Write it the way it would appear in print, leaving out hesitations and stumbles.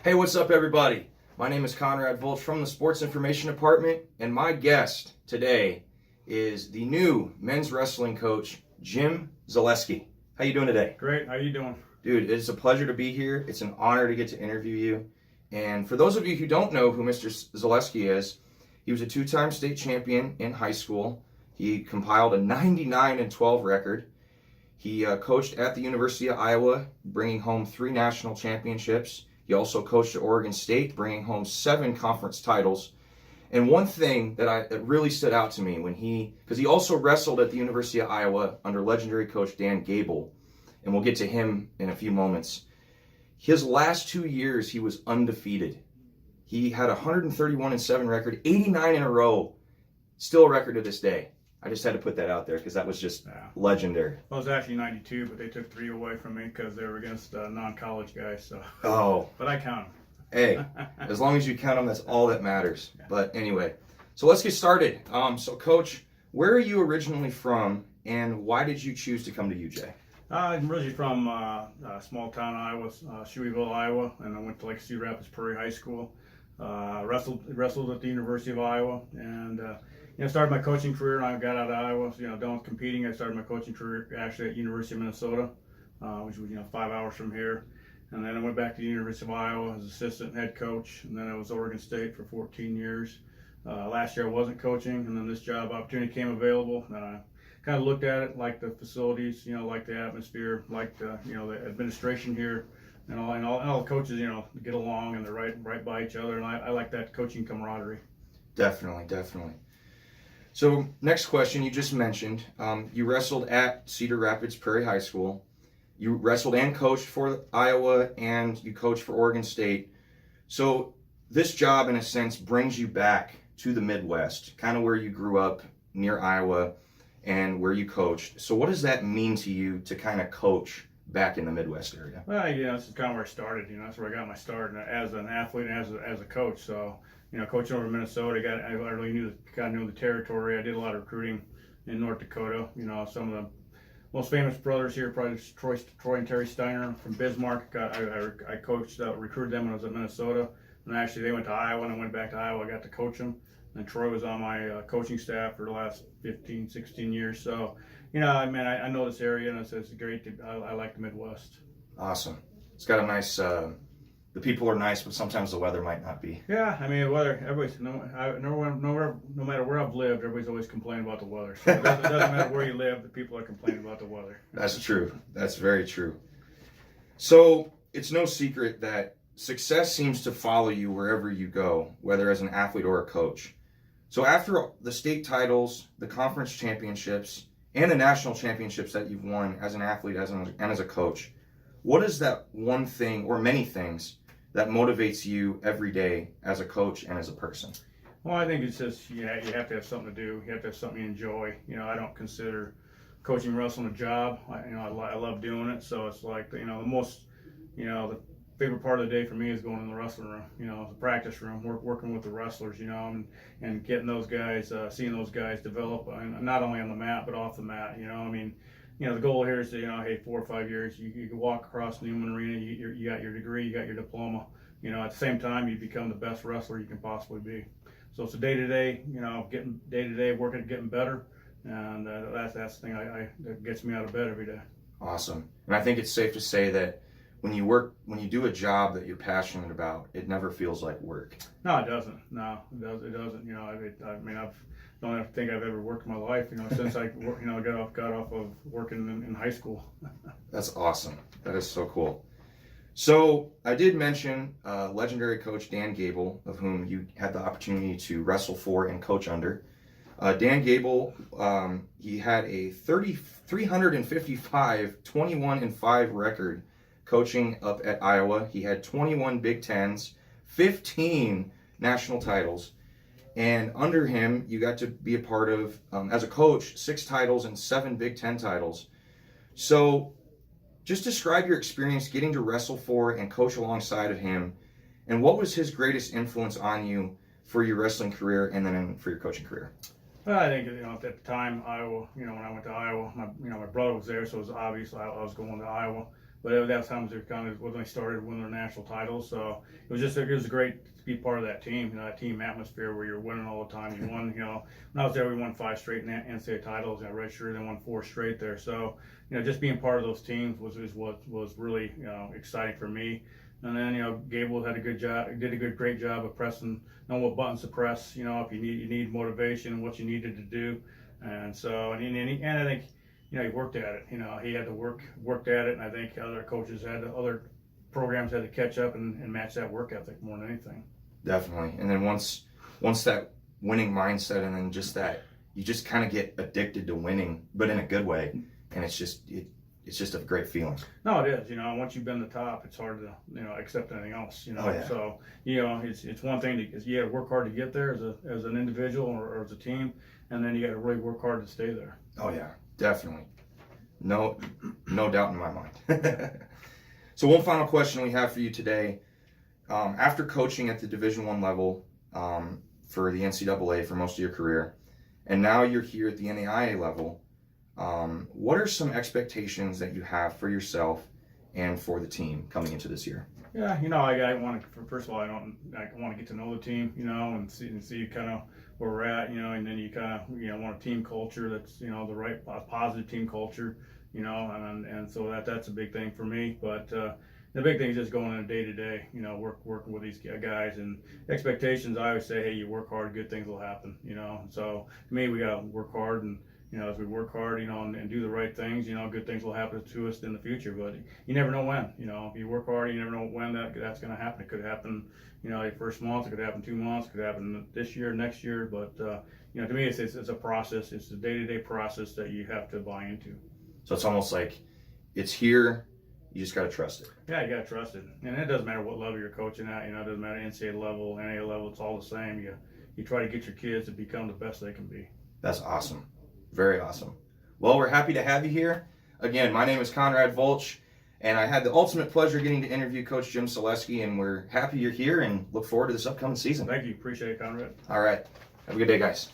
Hey, what's up, everybody? My name is Conrad Volsch from the Sports Information Department, and my guest today is the new men's wrestling coach, Jim Zalesky. How you doing today? Great. How you doing? Dude, it's a pleasure to be here. It's an honor to get to interview you. And for those of you who don't know who Mr. Zalesky is, he was a two-time state champion in high school. He compiled a 99-12 record. He coached at the University of Iowa, bringing home 3 national championships. He also coached at Oregon State, bringing home 7 conference titles. And one thing that really stood out to me because he also wrestled at the University of Iowa under legendary coach Dan Gable, and we'll get to him in a few moments. His last 2 years, he was undefeated. He had a 131-7 record, 89 in a row, still a record to this day. I just had to put that out there because that was just legendary. Well, it was actually 92, but they took 3 away from me because they were against non-college guys. So. Oh. But I count them. Hey, as long as you count them, that's all that matters. Yeah. But anyway, so let's get started. So, Coach, where are you originally from, and why did you choose to come to UJ? I'm originally from small town Iowa, Shoeyville, Iowa, and I went to Cedar Rapids Prairie High School. Wrestled at the University of Iowa, and started my coaching career. And I got out of Iowa, done with competing. I started my coaching career actually at University of Minnesota, which was 5 hours from here. And then I went back to the University of Iowa as assistant head coach, and then I was Oregon State for 14 years. Last year I wasn't coaching, and then this job opportunity came available. Kind of looked at it, liked the facilities, liked the atmosphere, liked the administration here. And all the coaches, get along and they're right by each other, and I like that coaching camaraderie. Definitely. So next question, you just mentioned you wrestled at Cedar Rapids Prairie High School. You wrestled and coached for Iowa, and you coached for Oregon State. So this job, in a sense, brings you back to the Midwest, kind of where you grew up near Iowa and where you coached. So what does that mean to you to kind of coach back in the Midwest area? Well, this is kind of where I started. That's where I got my start as an athlete and as a coach. So, coaching over in Minnesota, I really knew the territory. I did a lot of recruiting in North Dakota. Some of the most famous brothers here, probably Troy and Terry Steiner from Bismarck. I coached, recruited them when I was at Minnesota, and actually they went to Iowa, and I went back to Iowa. I got to coach them, and Troy was on my coaching staff for the last 15, 16 years. So. I know this area, and it's great. I like the Midwest. Awesome. It's got a nice. The people are nice, but sometimes the weather might not be. Yeah, weather. Everybody's no matter where I've lived, everybody's always complaining about the weather. So it doesn't matter where you live, the people are complaining about the weather. That's true. That's very true. So it's no secret that success seems to follow you wherever you go, whether as an athlete or a coach. So after the state titles, the conference championships, and the national championships that you've won as an athlete and as a coach, what is that one thing or many things that motivates you every day as a coach and as a person? Well, I think it's just you have to have something to do. You have to have something you enjoy. I don't consider coaching wrestling a job. I love doing it. So it's like the most the favorite part of the day for me is going in the wrestling room, the practice room, working with the wrestlers, and getting those guys, seeing those guys develop, not only on the mat, but off the mat, the goal here is to, hey, 4 or 5 years, you can walk across the Newman Arena, you got your degree, you got your diploma, at the same time, you become the best wrestler you can possibly be. So it's a day-to-day, getting day-to-day, working at getting better, and that's the thing that gets me out of bed every day. Awesome. And I think it's safe to say that when you do a job that you're passionate about, it never feels like work. No, it doesn't. No, it doesn't. I don't think I've ever worked in my life. Since I got off of working in high school. That's awesome. That is so cool. So I did mention legendary coach Dan Gable, of whom you had the opportunity to wrestle for and coach under. Dan Gable, he had a 355 21-5 record. Coaching up at Iowa. He had 21 Big Tens, 15 national titles, and under him, you got to be a part of, as a coach, 6 titles and 7 Big Ten titles. So just describe your experience getting to wrestle for and coach alongside of him, and what was his greatest influence on you for your wrestling career and then for your coaching career? Well, I think at the time, Iowa, when I went to Iowa, my brother was there, so it was obvious I was going to Iowa. but that was times they kind of when they started winning their national titles. So it was great to be part of that team. That team atmosphere where you're winning all the time. You won. When I was there, we won 5 straight NCAA titles. I redshirted, then won 4 straight there. So just being part of those teams was really exciting for me. And then Gable did a great job of pressing, knowing what buttons to press. If you need motivation and what you needed to do, and so and I think he worked at it. He had to worked at it, and I think other programs had to catch up and match that work ethic more than anything. Definitely. And then once that winning mindset, and then just that you just kind of get addicted to winning, but in a good way, and it's just a great feeling. No, it is. Once you've been the top, it's hard to accept anything else. Oh, yeah. So it's one thing you got to work hard to get there as an individual or as a team, and then you got to really work hard to stay there. Oh yeah, definitely. No doubt in my mind. So one final question we have for you today. After coaching at the Division I level for the NCAA for most of your career, and now you're here at the NAIA level, what are some expectations that you have for yourself and for the team coming into this year? Yeah, I want to. First of all, I want to get to know the team, and see kind of where we're at, and then you kind of want a team culture that's the right positive team culture, and so that's a big thing for me. But the big thing is just going on a day to day, working with these guys, and expectations. I always say, hey, you work hard, good things will happen, And so to me, we got to work hard, and as we work hard, and do the right things, good things will happen to us in the future. But you never know when. If you work hard, you never know when that's going to happen. It could happen, your first month. It could happen 2 months. It could happen this year, next year. But to me, it's a process. It's a day-to-day process that you have to buy into. So it's almost like it's here. You just got to trust it. Yeah, you got to trust it. And it doesn't matter what level you're coaching at. It doesn't matter NCAA level, NAIA level. It's all the same. You try to get your kids to become the best they can be. That's awesome. Very awesome. Well, we're happy to have you here. Again, my name is Conrad Volsch, and I had the ultimate pleasure getting to interview Coach Jim Zalesky, and we're happy you're here and look forward to this upcoming season. Thank you. Appreciate it, Conrad. All right. Have a good day, guys.